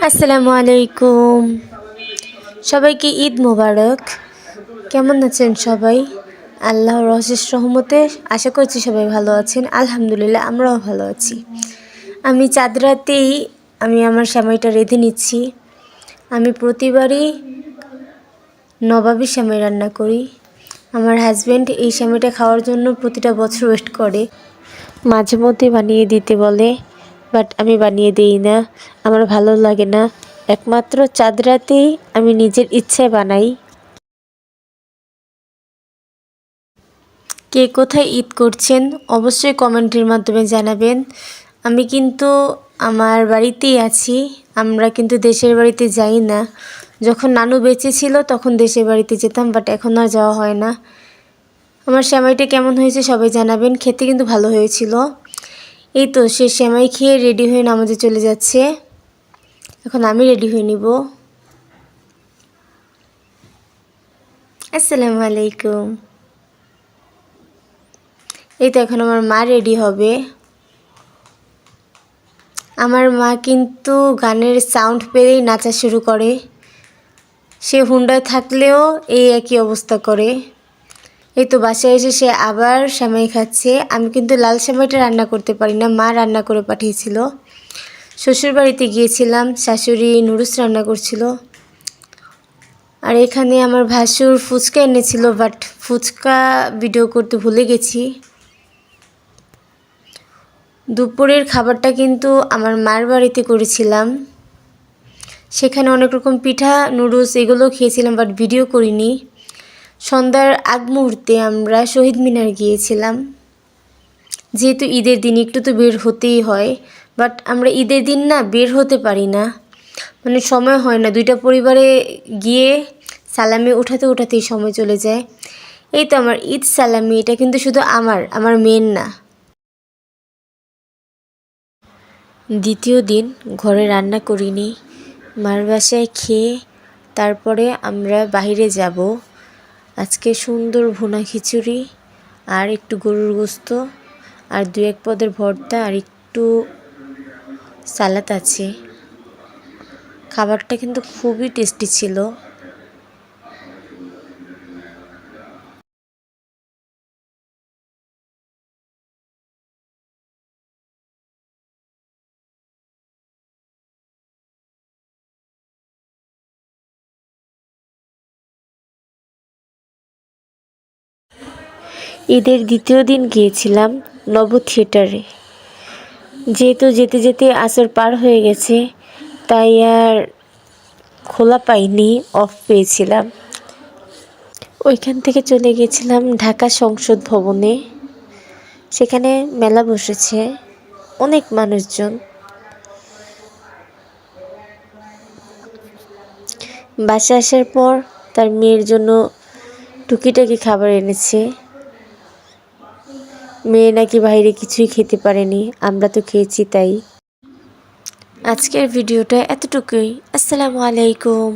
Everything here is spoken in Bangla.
আসসালামু আলাইকুম। সবাইকে ঈদ মোবারক। কেমন আছেন সবাই? আল্লাহর অশেষ রহমতে আশা করছি সবাই ভালো আছেন। আলহামদুলিল্লাহ আমরাও ভালো আছি। আমি চাঁদ রাতেই আমার সেমাইটা রেঁধে নিচ্ছি। আমি প্রতিবারই নবাবী সেমাই রান্না করি। আমার হাজব্যান্ড এই সেমাইটা খাওয়ার জন্য প্রতিটা বছর ওয়েট করে, মাঝে মধ্যে বানিয়ে দিতে বলে, বাট আমি বানিয়ে দিই না, আমার ভালো লাগে না। একমাত্র চাঁদ রাতেই আমি নিজের ইচ্ছায় বানাই। কে কোথায় ঈদ করছেন অবশ্যই কমেন্টের মাধ্যমে জানাবেন। আমি কিন্তু আমার বাড়িতেই আছি, আমরা কিন্তু দেশের বাড়িতে যাই না। যখন নানু বেঁচে ছিল তখন দেশের বাড়িতে যেতাম, বাট এখন আর যাওয়া হয় না। আমার সেমাইটা কেমন হয়েছে সবাই জানাবেন। খেতে কিন্তু ভালো হয়েছিল। এই তো সে সেমাই খেয়ে রেডি হয়ে নামাজে চলে যাচ্ছে। এখন আমি রেডি হয়ে নিব। আসসালামু আলাইকুম। এই তো এখন আমার মা রেডি হবে। আমার মা কিন্তু গানের সাউন্ড পেলেই নাচা শুরু করে। সে হুন্ডায় থাকলেও এই একই অবস্থা করে। এই তো বাসায় এসে সে আবার সেমাই খাচ্ছে। আমি কিন্তু লাল সেমাইটা রান্না করতে পারি না, মা রান্না করে পাঠিয়েছিল। শ্বশুর বাড়িতে গিয়েছিলাম, শাশুড়ি নুডলস রান্না করছিল। আর এখানে আমার ভাসুর ফুচকা এনেছিল, বাট ফুচকা ভিডিও করতে ভুলে গেছি। দুপুরের খাবারটা কিন্তু আমার মার বাড়িতে করেছিলাম। সেখানে অনেক রকম পিঠা, নুডলস এগুলো খেয়েছিলাম, বাট ভিডিও করিনি। সন্ধ্যার আগ মুহূর্তে আমরা শহীদ মিনার গিয়েছিলাম। যেহেতু ঈদের দিন একটু তো বের হতেই হয়, বাট আমরা ঈদের দিন না বের হতে পারি না, মানে সময় হয় না। দুইটা পরিবারে গিয়ে সালামি উঠাতেই সময় চলে যায়। এই তো আমার ঈদ সালামি, এটা কিন্তু শুধু আমার মেন না। দ্বিতীয় দিন ঘরে রান্না করিনি, মার বাসায় খেয়ে তারপরে আমরা বাইরে যাব। আজকে সুন্দর ভুনা খিচুড়ি আর একটু গরুর গোস্ত আর 2-1 পদের ভর্তা আর একটু সালাদ আছে। খাবারটা কিন্তু খুবই টেস্টি ছিল। ঈদের দ্বিতীয় দিন গিয়েছিলাম নব থিয়েটারে। যেহেতু যেতে যেতে আসর পার হয়ে গেছে, তাই আর খোলা পাইনি, অফ পেয়েছিলাম। ওইখান থেকে চলে গেছিলাম ঢাকা সংসদ ভবনে। সেখানে মেলা বসেছে, অনেক মানুষজন। বাসায় আসার পর তার মেয়ের জন্য টুকিটাকি খাবার এনেছে। মেয়ে নাকি বাইরে কিছুই খেতে পারেনি, আমরা তো খেয়েছি। তাই আজকের ভিডিওটা এতটুকুই। আসসালামু আলাইকুম।